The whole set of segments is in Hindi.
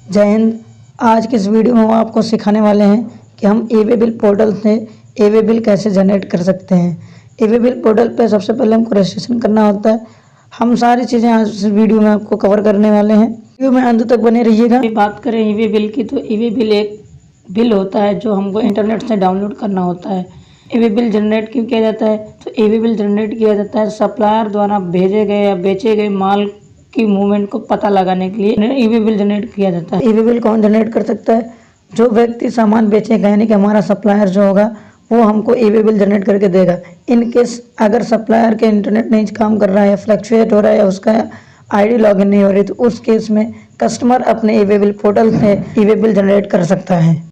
जय हिंद। आज के इस वीडियो में हम आपको सिखाने वाले हैं कि हम ई-वे बिल पोर्टल से ई-वे बिल कैसे जनरेट कर सकते हैं। ई-वे बिल पोर्टल पे सबसे पहले हमको रजिस्ट्रेशन करना होता है। हम सारी चीज़ें आज इस वीडियो में आपको कवर करने वाले हैं। वीडियो में अंत तक बने रहिएगा। बात करें ई-वे बिल की, तो ई-वे बिल एक बिल होता है जो हमको इंटरनेट से डाउनलोड करना होता है। ई-वे बिल जनरेट क्यों किया जाता है? तो ई-वे बिल जनरेट किया जाता है सप्लायर द्वारा भेजे गए या बेचे गए माल की मूवमेंट को पता लगाने के लिए ई-वे बिल जनरेट किया जाता है। ई-वे बिल कौन जनरेट कर सकता है? जो व्यक्ति सामान बेचेगा, यानी कि हमारा सप्लायर जो होगा वो हमको ई-वे बिल जनरेट करके देगा। इन केस अगर सप्लायर के इंटरनेट नहीं काम कर रहा है, फ्लक्चुएट हो रहा है, उसका आईडी लॉगिन नहीं हो रही, तो उस केस में कस्टमर अपने ई-वे बिल पोर्टल से ई-वे बिल जनरेट कर सकता है।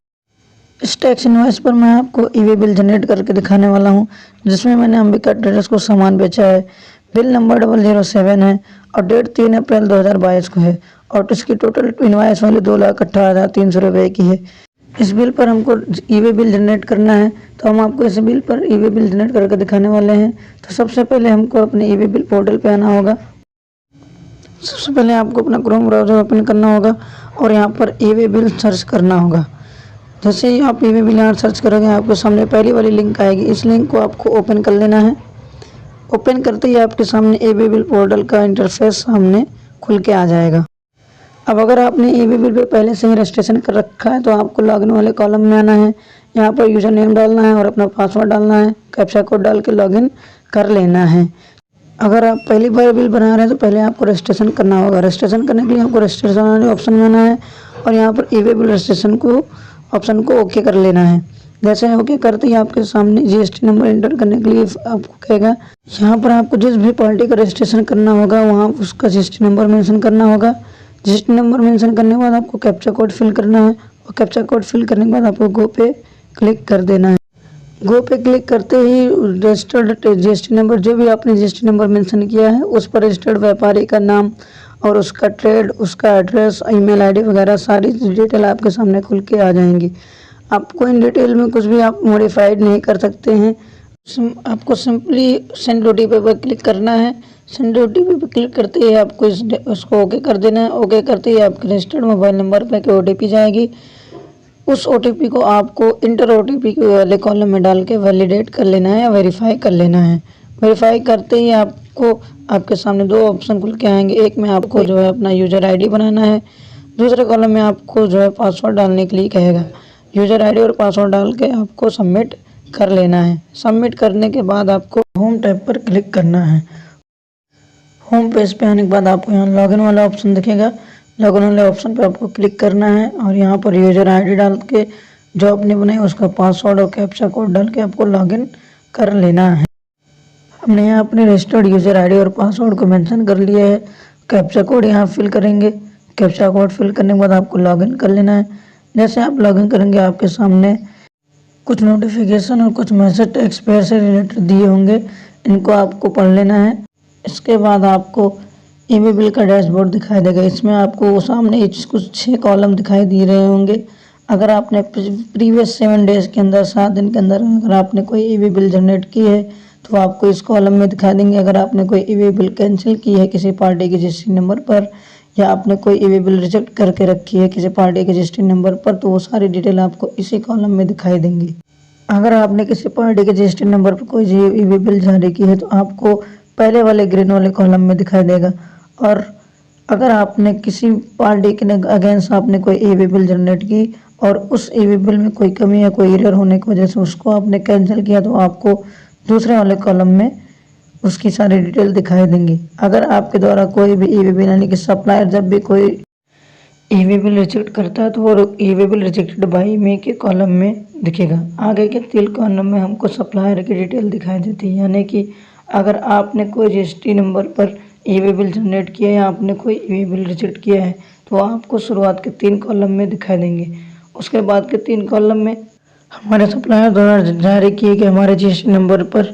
इस टैक्स इनवॉइस पर मैं आपको ई-वे बिल जनरेट करके दिखाने वाला हूं, जिसमें मैंने अंबिका ट्रेडर्स को सामान बेचा है। बिल नंबर 007 है और डेट 3 अप्रैल 2022 को है और इसकी टोटल इनवॉइस वैल्यू 2,18,300 रुपये की है। इस बिल पर हमको ई-वे बिल जनरेट करना है, तो हम आपको इस बिल पर ई-वे बिल जनरेट करके दिखाने वाले हैं। तो सबसे पहले हमको अपने ई-वे बिल पोर्टल पे आना होगा। सबसे पहले आपको अपना क्रोम ब्राउज़र ओपन करना होगा और यहाँ पर ई-वे बिल सर्च करना होगा। जैसे ही आप ई-वे बिल यहाँ सर्च करोगे, आपके सामने पहली वाली लिंक आएगी। इस लिंक को आपको ओपन कर लेना है। ओपन करते ही आपके सामने ई-वे बिल पोर्टल का इंटरफेस सामने खुल के आ जाएगा। अब अगर आपने ई-वे बिल पे पहले से ही रजिस्ट्रेशन कर रखा है, तो आपको लॉगिन वाले कॉलम में आना है। यहाँ पर यूज़र नेम डालना है और अपना पासवर्ड डालना है। कैप्चा कोड डाल के लॉगिन कर लेना है। अगर आप पहली बार बिल बना रहे हैं तो पहले आपको रजिस्ट्रेशन करना होगा। रजिस्ट्रेशन करने के लिए आपको रजिस्ट्रेशन वाले ऑप्शन में आना है और यहाँ पर ई-वे बिल रजिस्ट्रेशन को ऑप्शन को ओके कर लेना है। जैसे ओके करते ही आपके सामने जीएसटी नंबर एंटर करने के लिए आपको कहेगा। यहाँ पर आपको जिस भी पार्टी का रजिस्ट्रेशन करना होगा वहाँ उसका जीएसटी नंबर मेंशन करना होगा। जीएसटी नंबर मेंशन करने के बाद आपको कैप्चा कोड फिल करना है और कैप्चा कोड फिल करने के बाद आपको गो पे क्लिक कर देना है। गो पे क्लिक करते ही रजिस्टर्ड जीएसटी नंबर, जो भी आपने जीएसटी नंबर मेंशन किया है उस पर रजिस्टर्ड व्यापारी का नाम और उसका ट्रेड, उसका एड्रेस, ईमेल आईडी वगैरह सारी डिटेल आपके सामने खुल के आ जाएंगी। आपको इन डिटेल में कुछ भी आप मॉडिफाइड नहीं कर सकते हैं। आपको सिंपली सेंड ओटीपी पर क्लिक करना है। सेंड ओटीपी पर क्लिक करते ही आपको उसको ओके कर देना है। ओके करते ही आपके रजिस्टर्ड मोबाइल नंबर पर ओटीपी जाएगी। उस ओटीपी को आपको इंटर ओटीपी वाले कॉलम में डाल के वैलिडेट कर लेना है या वेरीफाई कर लेना है। वेरीफाई करते ही आपको आपके सामने दो ऑप्शन खुल के आएंगे। एक में आपको जो है अपना यूज़र आईडी बनाना है, दूसरे कॉलम में आपको जो है पासवर्ड डालने के लिए कहेगा। यूज़र आईडी और पासवर्ड डाल के आपको सबमिट कर लेना है। सबमिट करने के बाद आपको होम टैब पर क्लिक करना है। होम पेज पे आने के बाद आपको यहाँ लॉगिन वाला ऑप्शन दिखेगा। लॉगिन वाले ऑप्शन पे आपको क्लिक करना है और यहाँ पर यूज़र आईडी डाल के जो आपने बनाई उसका पासवर्ड और कैप्चा कोड डाल के आपको लॉगिन कर लेना है। हमने यहाँ अपने रजिस्टर्ड यूज़र आईडी और पासवर्ड को मेंशन कर लिया है। कैप्चा कोड यहाँ फिल करेंगे। कैप्चा कोड फिल करने के बाद आपको लॉगिन कर लेना है। जैसे आप लॉगिन करेंगे आपके सामने कुछ नोटिफिकेशन और कुछ मैसेज टैक्स पेयर से रिलेटेड दिए होंगे, इनको आपको पढ़ लेना है। इसके बाद आपको ई-वे बिल का डैशबोर्ड दिखाई देगा। इसमें आपको सामने कुछ 6 कॉलम दिखाई दे रहे होंगे। अगर आपने प्रीवियस 7 डेज़ के अंदर, 7 दिन के अंदर अगर आपने कोई ई-वे बिल जनरेट की है तो आपको इस कॉलम में दिखाई देंगे। अगर आपने कोई ई-वे बिल कैंसिल की है किसी पार्टी के जीएसटी नंबर पर, या आपने कोई ई-वे बिल रिजेक्ट करके रखी है किसी पार्टी के जीएसटी नंबर पर, तो वो सारी डिटेल आपको इसी कॉलम में दिखाई देंगी। अगर आपने किसी पार्टी के जीएसटी नंबर पर कोई ई-वे बिल जारी की है तो आपको पहले वाले ग्रीन वाले कॉलम में दिखाई देगा। और अगर आपने किसी पार्टी के अगेंस्ट आपने कोई ई-वे बिल जनरेट की और उस ई-वे बिल में कोई कमी या कोई एरर होने की वजह से उसको आपने कैंसिल किया, तो आपको दूसरे वाले कॉलम में उसकी सारी डिटेल दिखाई देंगी। अगर आपके द्वारा कोई भी ई-वे बिल, यानी कि सप्लायर जब भी कोई ई-वे बिल रिजेक्ट करता है तो वो ई-वे बिल रिजेक्टेड बाय मी के कॉलम में दिखेगा। आगे के 3 कॉलम में हमको सप्लायर की डिटेल दिखाई देती है, यानी कि अगर आपने कोई जीएसटी नंबर पर ई-वे बिल जनरेट किया है या आपने कोई ई-वे बिल रिजेक्ट किया है तो आपको शुरुआत के 3 कॉलम में दिखाई देंगे। उसके बाद के 3 कॉलम में हमारे सप्लायर द्वारा जारी किए गए हमारे जीएसटी नंबर पर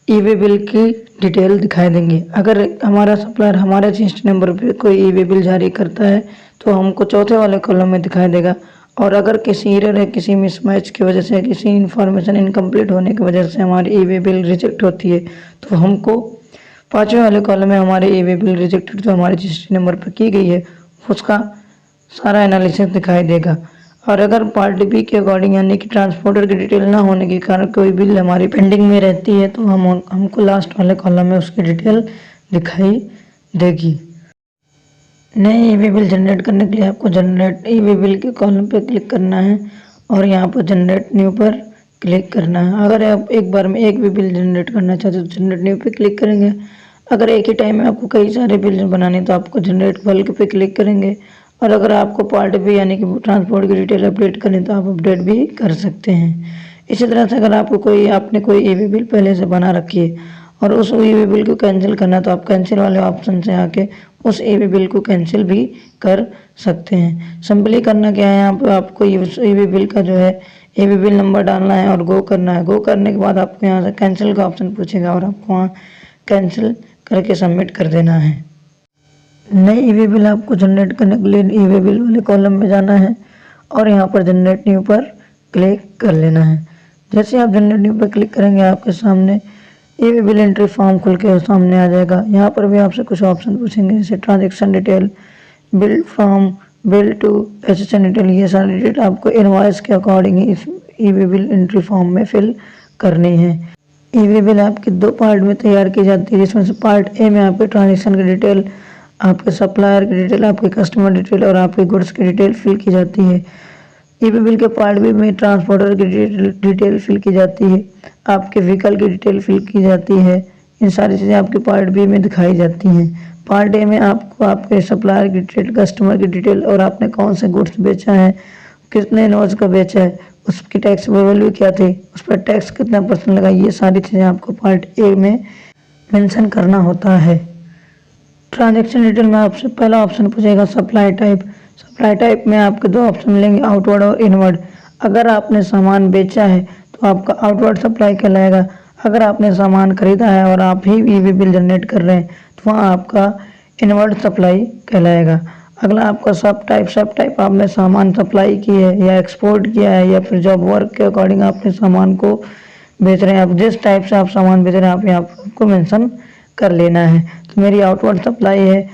ई-वे बिल की डिटेल दिखाई देंगे। अगर हमारा सप्लायर हमारे जीएसटी नंबर पर कोई ई-वे बिल जारी करता है तो हमको चौथे वाले कॉलम में दिखाई देगा। और अगर किसी एरर है, किसी मिसमैच की वजह से, किसी इन्फॉर्मेशन इनकम्प्लीट होने की वजह से हमारी ई-वे बिल रिजेक्ट होती है तो हमको 5वें वाले कॉलम में हमारे ई-वे बिल रिजेक्टेड जो हमारे जीएसटी नंबर पर की गई है उसका सारा एनालिसिस दिखाई देगा। और अगर पार्ट बी के अकॉर्डिंग यानी कि ट्रांसपोर्टर की डिटेल ना होने के कारण कोई बिल हमारी पेंडिंग में रहती है तो हमको लास्ट वाले कॉलम में उसकी डिटेल दिखाई देगी। नए ईवी बिल जनरेट करने के लिए आपको जनरेट ईवी बिल के कॉलम पर क्लिक करना है और यहाँ पर जनरेट न्यू पर क्लिक करना है। अगर आप एक बार में एक भी बिल जनरेट करना चाहते हो तो जनरेट न्यू पे क्लिक करेंगे। अगर एक ही टाइम में आपको कई सारे बिल बनाने तो आपको जनरेट बल्क पे क्लिक करेंगे। और अगर आपको पार्ट बी यानी कि ट्रांसपोर्ट की डिटेल अपडेट करें तो आप अपडेट भी कर सकते हैं। इसी तरह से अगर आपने कोई ईवी बिल पहले से बना रखी है और उस ईवी बिल को कैंसिल करना है तो आप कैंसिल वाले ऑप्शन से आके उस ईवी बिल को कैंसिल भी कर सकते हैं। सिंपली करना क्या है, यहाँ पे आपको उस ईवी बिल का जो है ईवी बिल नंबर डालना है और गो करना है। गो करने के बाद आपको यहाँ से कैंसिल का ऑप्शन पूछेगा और आपको वहाँ कैंसिल करके सबमिट कर देना है। नई ईवी बिल आपको जनरेट करने के लिए ईवी बिल वाले कॉलम में जाना है और यहाँ पर जनरेट न्यू पर क्लिक कर लेना है। जैसे आप जनरेट न्यू पर क्लिक करेंगे आपके सामने ईवी बिल एंट्री फॉर्म खुल के सामने आ जाएगा। यहाँ पर भी आपसे कुछ ऑप्शन पूछेंगे जैसे transaction detail, bill from, bill to, एसेसन डिटेल। ये सारी डिटेल आपको इनवॉइस के अकॉर्डिंग इस ईवी बिल एंट्री फॉर्म में फिल करनी है। ईवी बिल आपकी दो पार्ट में तैयार की जाती है जिसमें से पार्ट ए में आपके ट्रांजेक्शन की डिटेल, आपके सप्लायर की डिटेल, आपके कस्टमर डिटेल और आपके गुड्स की डिटेल फिल की जाती है। ईवी बिल के पार्ट बी में ट्रांसपोर्टर की डिटेल फिल की जाती है, आपके व्हीकल की डिटेल फिल की जाती है। इन सारी चीज़ें आपके पार्ट बी में दिखाई जाती हैं। पार्ट ए में आपको आपके सप्लायर की डिटेल, कस्टमर की डिटेल और आपने कौन से गुड्स बेचा है, कितने इनवॉइस का बेचा है, उसकी टैक्स वैल्यू क्या थी, उस पर टैक्स कितना % लगा, ये सारी चीज़ें आपको पार्ट ए में मेंशन करना होता है। ट्रांजैक्शन डिटेल में आपसे पहला ऑप्शन पूछेगा सप्लाई टाइप। सप्लाई टाइप में आपके दो ऑप्शन मिलेंगे, आउटवर्ड और इनवर्ड। अगर आपने सामान बेचा है तो आपका आउटवर्ड सप्लाई कहलाएगा। अगर आपने सामान खरीदा है और आप ही ईवी बिल जनरेट कर रहे हैं तो वहाँ आपका इनवर्ड सप्लाई कहलाएगा। अगला आपका सब टाइप आपने सामान सप्लाई की है या एक्सपोर्ट किया है या फिर जॉब वर्क के अकॉर्डिंग आपने सामान को बेच रहे हैं। आप जिस टाइप से आप सामान बेच रहे हैं आप यहाँ आपको मेंशन कर लेना है। तो मेरी आउटवर्ड सप्लाई है,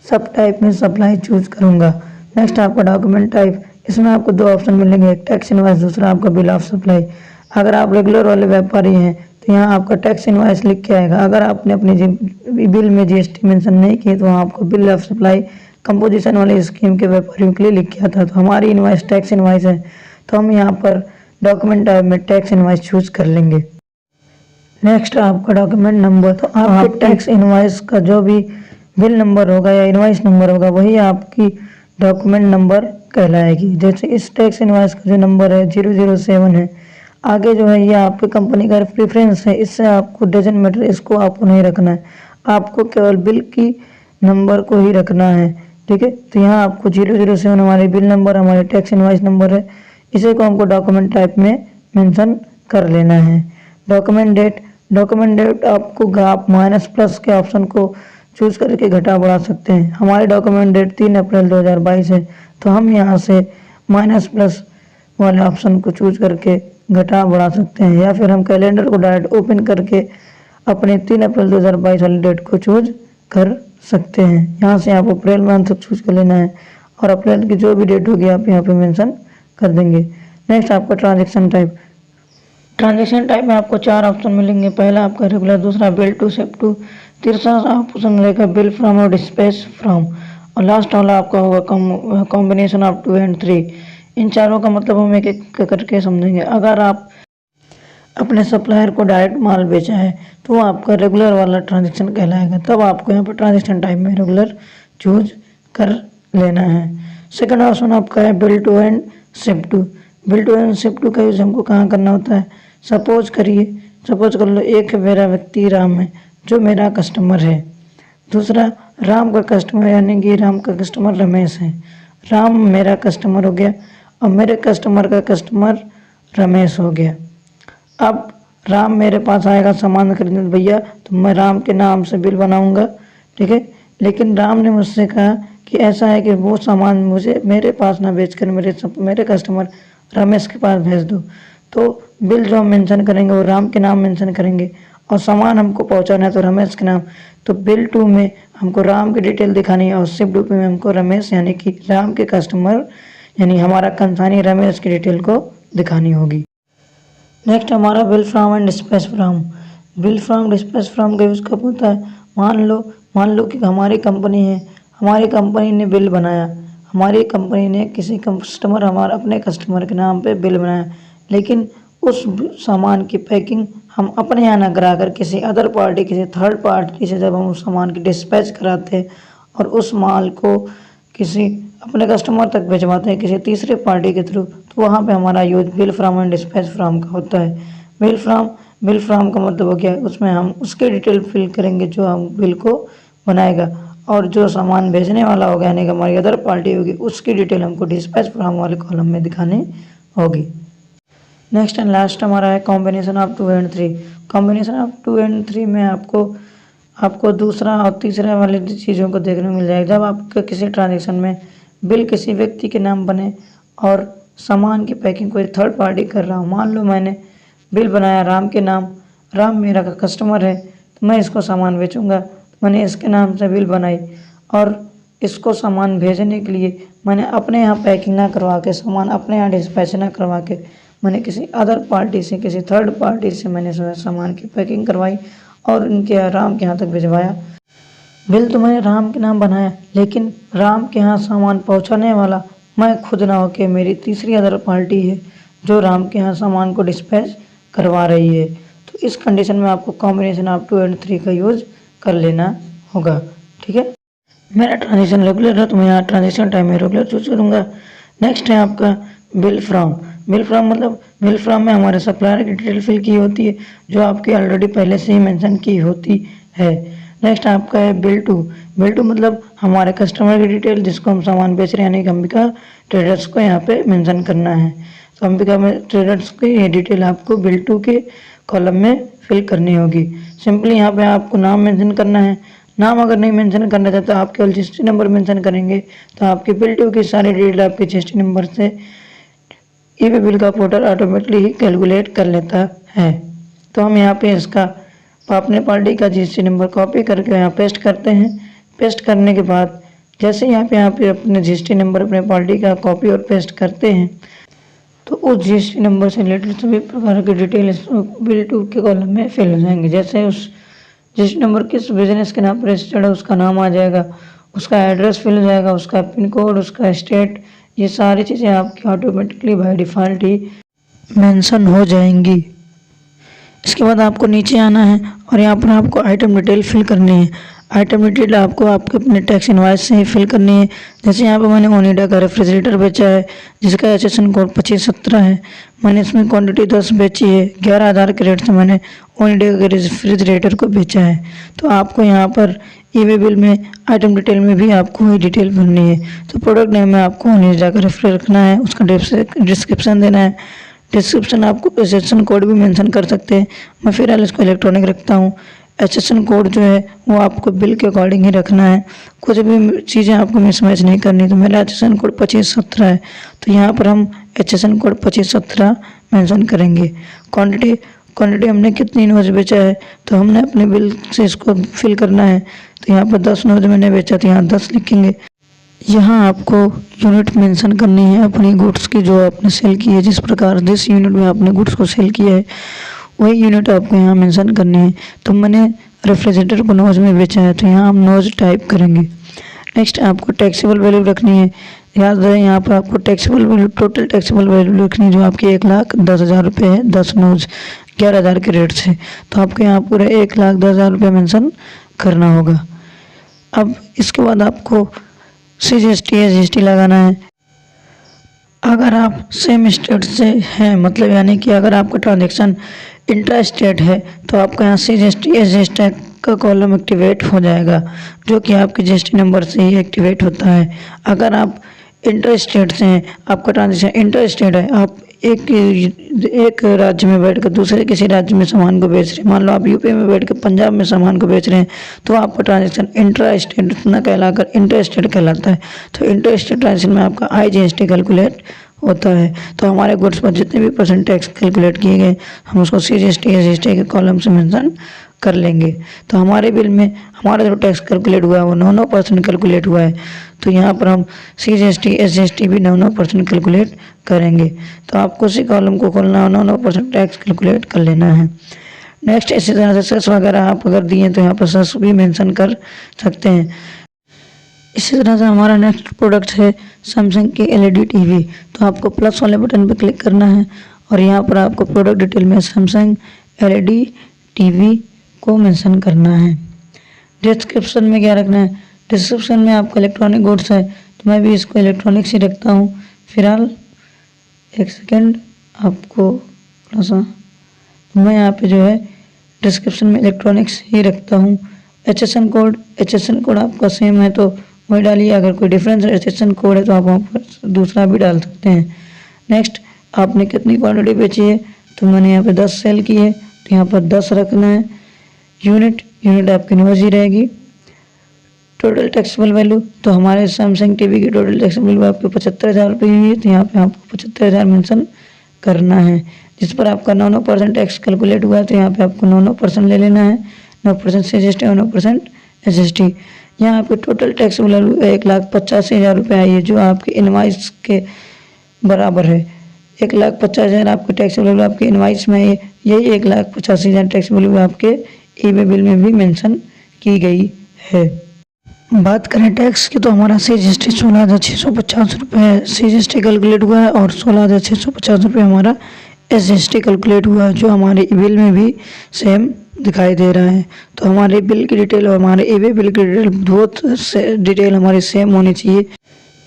सब टाइप में सप्लाई चूज करूंगा। नेक्स्ट आपका डॉक्यूमेंट टाइप, इसमें आपको दो ऑप्शन मिलेंगे, एक टैक्स इनवॉइस, दूसरा आपका बिल ऑफ सप्लाई। अगर आप रेगुलर वाले व्यापारी हैं तो यहाँ आपका टैक्स इनवॉइस लिख के आएगा। अगर आपने अपनी बिल में जीएसटी मेंशन नहीं की तो वहाँ आपको बिल ऑफ सप्लाई कंपोजिशन वाली स्कीम के व्यापारियों के लिए लिख के आता। तो हमारी इनवॉइस टैक्स इनवॉइस है तो हम यहाँ पर डॉक्यूमेंट टाइप में टैक्स इनवॉइस चूज कर लेंगे। नेक्स्ट आपका डॉक्यूमेंट नंबर, तो आपके टैक्स इनवॉइस का जो भी बिल नंबर होगा या इनवॉइस नंबर होगा वही आपकी डॉक्यूमेंट नंबर कहलाएगी। जैसे इस टैक्स इनवॉइस का जो नंबर है 007 है, आगे जो है ये आपकी कंपनी का प्रेफरेंस है, इससे आपको डजन मैटर, इसको आपको नहीं रखना है, आपको केवल बिल की नंबर को ही रखना है। ठीक है, तो यहाँ आपको 007 हमारे बिल नंबर, हमारे टैक्स इनवॉइस नंबर है, इसे को हमको डॉक्यूमेंट टाइप में मेंशन कर लेना है। डॉक्यूमेंट डेट आपको आप माइनस प्लस के ऑप्शन को चूज करके घटा बढ़ा सकते हैं। हमारी डॉक्यूमेंट डेट 3 अप्रैल 2022 है तो हम यहाँ से माइनस प्लस वाले ऑप्शन को चूज करके घटा बढ़ा सकते हैं, या फिर हम कैलेंडर को डायरेक्ट ओपन करके अपने 3 अप्रैल 2022 वाली डेट को चूज कर सकते हैं। यहाँ से आप अप्रैल मंथ चूज कर लेना है और अप्रैल की जो भी डेट होगी आप यहाँ पे मेंशन कर देंगे। नेक्स्ट आपका ट्रांजेक्शन टाइप। ट्रांजेक्शन टाइप में आपको 4 ऑप्शन मिलेंगे, पहला आपका रेगुलर, दूसरा बिल टू, सेप टू, तीसरा ऑप्शन रहेगा बिल फ्रॉम और डिस्पैच फ्रॉम, और लास्ट वाला आपका होगा कॉम्बिनेशन ऑफ 2 एंड 3। इन चारों का मतलब हम एक एक करके समझेंगे। अगर आप अपने सप्लायर को डायरेक्ट माल बेचा है तो वो आपका रेगुलर वाला ट्रांजेक्शन कहलाएगा, तब आपको यहाँ पर ट्रांजेक्शन टाइप में रेगुलर चूज कर लेना है। सेकंड ऑप्शन आपका है bill to and ship to. Bill to and ship to का यूज हमको कहाँ करना होता है, सपोज कर लो एक मेरा व्यक्ति राम है जो मेरा कस्टमर है, दूसरा राम का कस्टमर यानी कि राम का कस्टमर रमेश है। राम मेरा कस्टमर हो गया और मेरे कस्टमर का कस्टमर रमेश हो गया। अब राम मेरे पास आएगा सामान खरीदने, भैया तो मैं राम के नाम से बिल बनाऊंगा, ठीक है, लेकिन राम ने मुझसे कहा कि ऐसा है कि वो सामान मुझे मेरे पास ना बेचकर मेरे कस्टमर रमेश के पास भेज दो। तो बिल जो हम मेंशन करेंगे वो राम के नाम मेंशन करेंगे और सामान हमको पहुंचाना है तो रमेश के नाम। तो बिल टू में हमको राम की डिटेल दिखानी है और शिफ्ट यूपी में हमको रमेश यानी कि राम के कस्टमर यानी हमारा कंसानी रमेश की डिटेल को दिखानी होगी। नेक्स्ट हमारा bill from and dispatch from. Bill from dispatch from का यूज़ कब होता है? मान लो कि हमारी कंपनी है, हमारी कंपनी ने बिल बनाया, हमारी कंपनी ने किसी कस्टमर हमारा अपने कस्टमर के नाम पे बिल बनाया, लेकिन उस सामान की पैकिंग हम अपने यहाँ ना करा कर किसी अदर पार्टी, किसी थर्ड पार्टी से जब हम उस सामान की डिस्पैच कराते हैं और उस माल को किसी अपने कस्टमर तक भिजवाते हैं किसी तीसरे पार्टी के थ्रू, तो वहाँ पे हमारा use bill from and dispatch from का होता है। बिल फ्रॉम का मतलब हो गया उसमें हम उसकी डिटेल फिल करेंगे जो हम बिल को बनाएगा, और जो सामान भेजने वाला होगा यानी कि हमारी अदर पार्टी होगी उसकी डिटेल हमको डिस्पैच फ्रॉम वाले कॉलम में दिखानी होगी। नेक्स्ट एंड लास्ट हमारा है combination of 2 and 3। Combination of 2 and 3 में आपको दूसरा और तीसरा वाली चीज़ों को देखने को मिल जाएगा। जब आपके किसी ट्रांजेक्शन में बिल किसी व्यक्ति के नाम बने और सामान की पैकिंग कोई थर्ड पार्टी कर रहा हूँ, मान लो मैंने बिल बनाया राम के नाम, राम मेरा कस्टमर है तो मैं इसको सामान बेचूंगा, मैंने इसके नाम से बिल बनाई और इसको सामान भेजने के लिए मैंने अपने यहाँ पैकिंग ना करवा के, सामान अपने यहाँ डिस्पैच ना करवा के, मैंने किसी अदर पार्टी से, किसी थर्ड पार्टी से मैंने सामान की पैकिंग करवाई और इनके राम के यहाँ तक भिजवाया। बिल तो मैंने राम के नाम बनाया, लेकिन राम के यहाँ सामान पहुँचाने वाला मैं खुद ना होके मेरी तीसरी अदर पार्टी है जो राम के यहाँ सामान को डिस्पैच करवा रही है। तो इस कंडीशन में आपको कॉम्बिनेशन ऑफ 2 एंड 3 का यूज़ कर लेना होगा। ठीक है, मेरा ट्रांजेक्शन रेगुलर है तो मैं यहाँ ट्रांजेक्शन टाइम में रेगुलर चूज करूँगा। नेक्स्ट है आपका बिल फ्रॉम। बिल फ्रॉम मतलब बिल फ्रॉम में हमारे सप्लायर की डिटेल फिल की होती है जो आपकी ऑलरेडी पहले से ही मेंशन की होती है। नेक्स्ट आपका है बिल टू। बिल टू मतलब हमारे कस्टमर की डिटेल जिसको हम सामान बेच रहे हैं यानी कि अंबिका ट्रेडर्स को यहाँ पे मेंशन करना है। तो अंबिका में ट्रेडर्स की ये डिटेल आपको बिल टू के कॉलम में फिल करनी होगी। सिंपली यहाँ पे आपको नाम मेंशन करना है। नाम अगर नहीं मेंशन करना चाहते आप केवल जीएसटी नंबर मेंशन करेंगे तो आपके बिल टू की सारी डिटेल आपके जीएसटी नंबर से ईबे बिल का पोर्टल ऑटोमेटिकली ही कैलकुलेट कर लेता है। तो हम यहाँ पे इसका अपने पार्टी का जीएसटी नंबर कॉपी करके यहाँ पेस्ट करते हैं। पेस्ट करने के बाद जैसे यहाँ पे अपने जीएसटी नंबर अपने पार्टी का कॉपी और पेस्ट करते हैं तो उस जीएसटी नंबर से रिलेटेड सभी प्रकार की डिटेल इस बिल टू के कॉलम में फिल हो जाएंगे। जैसे उस जीएसटी नंबर किस बिजनेस के नाम पर रजिस्टर्ड है उसका नाम आ जाएगा, उसका एड्रेस फिल हो जाएगा, उसका पिन कोड, उसका स्टेट, ये सारी चीज़ें आपकी automatically by default he mention हो जाएंगी। इसके बाद आपको नीचे आना है और यहाँ पर आपको आइटम डिटेल फिल करनी है। आइटम डिटेल आपको आपके अपने टैक्स इनवॉइस से ही फिल करनी है। जैसे यहाँ पे मैंने ओनिडा का रेफ्रिजरेटर बेचा है जिसका HSN कोड 2517 है। मैंने इसमें क्वांटिटी 10 बेची है, 11,000 के रेट से मैंने ओनिडा के रेफ्रिजरेटर को बेचा है। तो आपको यहाँ पर ईबे बिल में आइटम डिटेल में भी आपको वही डिटेल भरनी है। तो प्रोडक्ट नेम में आपको ओनिडा का रेफर रखना है, उसका डिस्क्रिप्शन देना है। डिस्क्रिप्शन आपको HSN कोड भी मेंशन कर सकते हैं, मैं फिलहाल इसको इलेक्ट्रॉनिक रखता हूँ। HSN कोड जो है वो आपको बिल के अकॉर्डिंग ही रखना है, कुछ भी चीज़ें आपको मिसमैच नहीं करनी। तो मेरा HSN कोड 2517 है तो यहाँ पर हम HSN कोड 2517 मेंशन करेंगे। क्वांटिटी हमने कितनी नोज बेचा है तो हमने अपने बिल से इसको फिल करना है। तो यहाँ पर 10 नोज मैंने बेचा तो यहाँ 10 लिखेंगे। यहाँ आपको यूनिट मेंशन करनी है अपनी गुड्स की जो आपने सेल की है, जिस प्रकार जिस यूनिट में आपने गुड्स को सेल किया है वही यूनिट आपको यहाँ मेंशन करनी है। तो मैंने रेफ्रिजरेटर को नोज में बेचा है तो यहाँ हम नोज टाइप करेंगे। नेक्स्ट आपको टैक्सेबल वैल्यू रखनी है। याद रहे यहाँ पर आपको taxable value, total taxable value रखनी है जो आपकी 1,10,000 रुपये है 10 नोज 11,000 के रेट से। तो आपको यहाँ पूरे 1,10,000 रुपये मेंशन करना होगा। अब इसके बाद आपको CGST या GST लगाना है। अगर आप सेम स्टेट से हैं मतलब यानी कि अगर आपका ट्रांजेक्शन इंट्रा स्टेट है तो आपका यहाँ CGST या GST का कॉलम एक्टिवेट हो जाएगा जो कि आपके GST नंबर से ही एक्टिवेट होता है। अगर आप इंटर स्टेट से हैं, आपका ट्रांजेक्शन इंटर स्टेट है, आप एक राज्य में बैठकर दूसरे किसी राज्य में सामान को बेच रहे हैं, मान लो आप यूपी में बैठकर पंजाब में सामान को बेच रहे हैं तो आपका ट्रांजेक्शन इंट्रा स्टेट न कहलाकर इंटर स्टेट कहलाता है। तो इंटर स्टेट ट्रांजेक्शन में आपका IGST कैलकुलेट होता है। तो हमारे गुड्स पर जितने भी % टैक्स कैलकुलेट किए गए हम उसको CGST या GST के कॉलम से मेंशन कर लेंगे। तो हमारे बिल में हमारा जो टैक्स कैलकुलेट हुआ है वो 9% कैलकुलेट हुआ है। तो यहाँ पर हम CGST SGST भी 9% कैलकुलेट करेंगे। तो आपको उसी कॉलम को खोलना है, 9% टैक्स कैलकुलेट कर लेना है। नेक्स्ट इसी तरह से सेस वगैरह आप अगर दिए तो यहाँ पर सेस भी मेंशन कर सकते हैं। इसी तरह से हमारा नेक्स्ट प्रोडक्ट है सैमसंग की LED TV। तो आपको प्लस वाले बटन पर क्लिक करना है और यहाँ पर आपको प्रोडक्ट डिटेल में सैमसंग LED TV को मेंशन करना है। डिस्क्रिप्शन में क्या रखना है, डिस्क्रिप्शन में आपका इलेक्ट्रॉनिक गुड्स है तो मैं भी इसको इलेक्ट्रॉनिक्स ही रखता हूँ फिलहाल। एक सेकेंड आपको थोड़ा सा, मैं यहाँ पे जो है डिस्क्रिप्शन में इलेक्ट्रॉनिक्स ही रखता हूँ। HSN कोड आपका सेम है तो वही डालिए, अगर कोई डिफरेंस HSN कोड है तो आप वहाँ पर दूसरा भी डाल सकते हैं। नेक्स्ट आपने कितनी क्वांटिटी बेची है, तो मैंने यहाँ पे 10 सेल की है तो यहाँ पर 10 रखना है। यूनिट आपकी नॉइज़ी रहेगी। टोटल टैक्सेबल वैल्यू, तो हमारे सैमसंग TV की टोटल टैक्सेबल वैल्यू आपको 75,000 रुपये हुई है तो यहाँ पे आपको 75,000 मेंशन करना है। जिस पर आपका 9% टैक्स कैलकुलेट हुआ है तो यहाँ पे आपको 9% ले लेना है। 9% CGST और 9% SGST। यहाँ पे टोटल टैक्स वैल्यू 1,85,000 रुपये आई है जो आपके इनवाइस के बराबर है। 1,50,000 आपके टैक्स वैल्यू आपके इनवाइस में है, यही 1,85,000 टैक्स वैल्यू आपके ई-वे बिल में भी मेंशन की गई है। बात करें टैक्स की तो हमारा CGST 16,650 रुपये CGST कैलकुलेट हुआ है और 16,650 रुपये हमारा SGST कैलकुलेट हुआ है, जो हमारे बिल में भी सेम दिखाई दे रहा है। तो हमारे बिल की डिटेल और हमारे ई-वे बिल की डिटेल बहुत डिटेल हमारी सेम होनी चाहिए।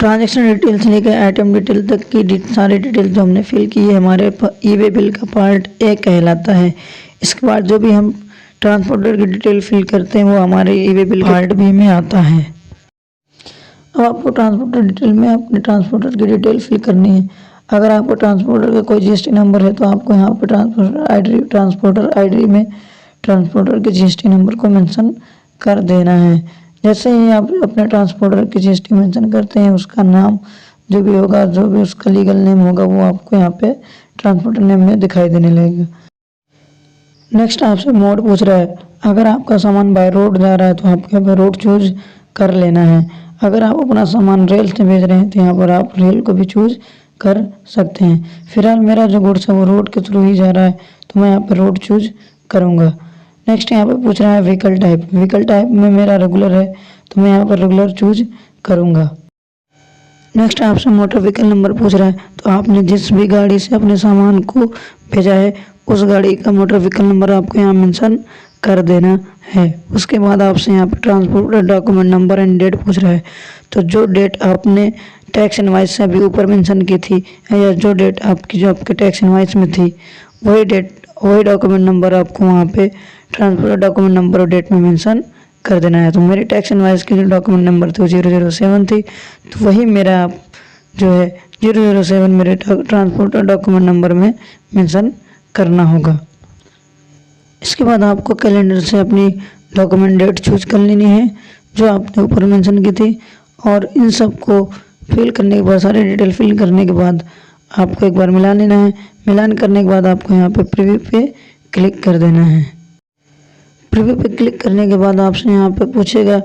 ट्रांजैक्शन डिटेल से लेकर आइटम डिटेल तक की सारी डिटेल जो हमने फिल की है हमारे ई-वे बिल का पार्ट 1 कहलाता है। इसके बाद जो भी हम ट्रांसपोर्टर की डिटेल फिल करते हैं वो हमारे ई-वे बिल पार्ट B में आता है। अब आपको ट्रांसपोर्टर डिटेल में अपने ट्रांसपोर्टर की डिटेल फिल करनी है। अगर आपको ट्रांसपोर्टर का कोई GST नंबर है तो आपको यहाँ पर ट्रांसपोर्टर ID में ट्रांसपोर्टर के GST नंबर को मेंशन कर देना है। जैसे ही आप अपने ट्रांसपोर्टर के GST मेंशन करते हैं उसका नाम जो भी होगा, जो भी उसका लीगल नेम होगा वो आपको यहाँ पे ट्रांसपोर्टर नेम में दिखाई देने लगेगा। नेक्स्ट आपसे मोड पूछ रहा है, अगर आपका सामान बाय रोड जा रहा है तो आपको यहाँ पर रोड चूज कर लेना है। अगर आप अपना सामान रेल से भेज रहे हैं तो यहाँ पर आप रेल को भी चूज कर सकते हैं। फिलहाल मेरा जो गुड्स है वो रोड के थ्रू ही जा रहा है तो मैं यहाँ पर रोड चूज करूँगा। नेक्स्ट यहाँ पे पूछ रहा है व्हीकल टाइप में मेरा रेगुलर है तो मैं यहाँ पर रेगुलर चूज करूँगा। नेक्स्ट आपसे मोटर व्हीकल नंबर पूछ रहा है तो आपने जिस भी गाड़ी से अपने सामान को भेजा है उस गाड़ी का मोटर व्हीकल नंबर आपको यहाँ मेंशन कर देना है। उसके बाद आपसे यहाँ पे transporter document number and date पूछ रहा है तो जो डेट आपने टैक्स इनवाइस से अभी ऊपर मेंशन की थी या जो डेट जो आपके टैक्स इनवाइस में थी वही डॉक्यूमेंट नंबर आपको वहाँ पे ट्रांसपोर्टर डॉक्यूमेंट नंबर और डेट में मेंशन कर देना है। तो मेरी टैक्स इनवाइस की जो डॉक्यूमेंट नंबर थी 007 थी तो वही मेरा जो है 007 मेरे ट्रांसपोर्टर डॉक्यूमेंट नंबर में मेंशन करना होगा। इसके बाद आपको कैलेंडर से अपनी डॉक्यूमेंट डेट चूज कर लेनी है जो आपने ऊपर मेंशन की थी और इन सब को फिल करने के बाद सारी डिटेल फिल करने के बाद आपको एक बार मिला लेना है। मिलान करने के बाद आपको यहाँ पे प्रीव्यू पे क्लिक कर देना है। प्रीव्यू पे क्लिक करने के बाद आपसे यहाँ पे पूछेगा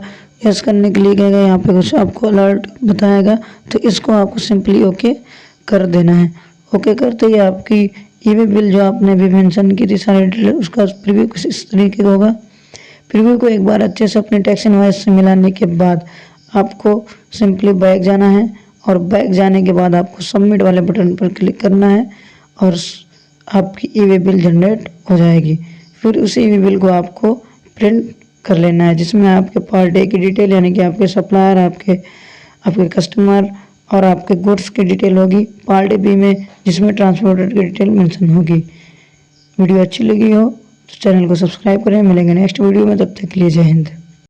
यस करने के लिए कहेगा, यहाँ पे कुछ आपको अलर्ट बताएगा तो इसको आपको सिंपली ओके कर देना है। ओके करते ही आपकी ई-वे बिल जो आपने भी मेंशन की थी सारी डिटेल उसका प्रीव्यू कुछ इस तरीके का होगा। प्रीव्यू को एक बार अच्छे से अपने टैक्स इनवॉइस से मिलाने के बाद आपको सिंपली बैक जाना है और बैक जाने के बाद आपको सबमिट वाले बटन पर क्लिक करना है और आपकी ई-वे बिल जनरेट हो जाएगी। फिर उसी ई-वे बिल को आपको प्रिंट कर लेना है जिसमें आपके पार्ट A की डिटेल यानी कि आपके सप्लायर, आपके कस्टमर और आपके गुड्स की डिटेल होगी। पार्ट B में जिसमें ट्रांसपोर्टर की डिटेल मेंशन होगी। वीडियो अच्छी लगी हो तो चैनल को सब्सक्राइब करें। मिलेंगे नेक्स्ट वीडियो में, तब तक के लिए जय हिंद।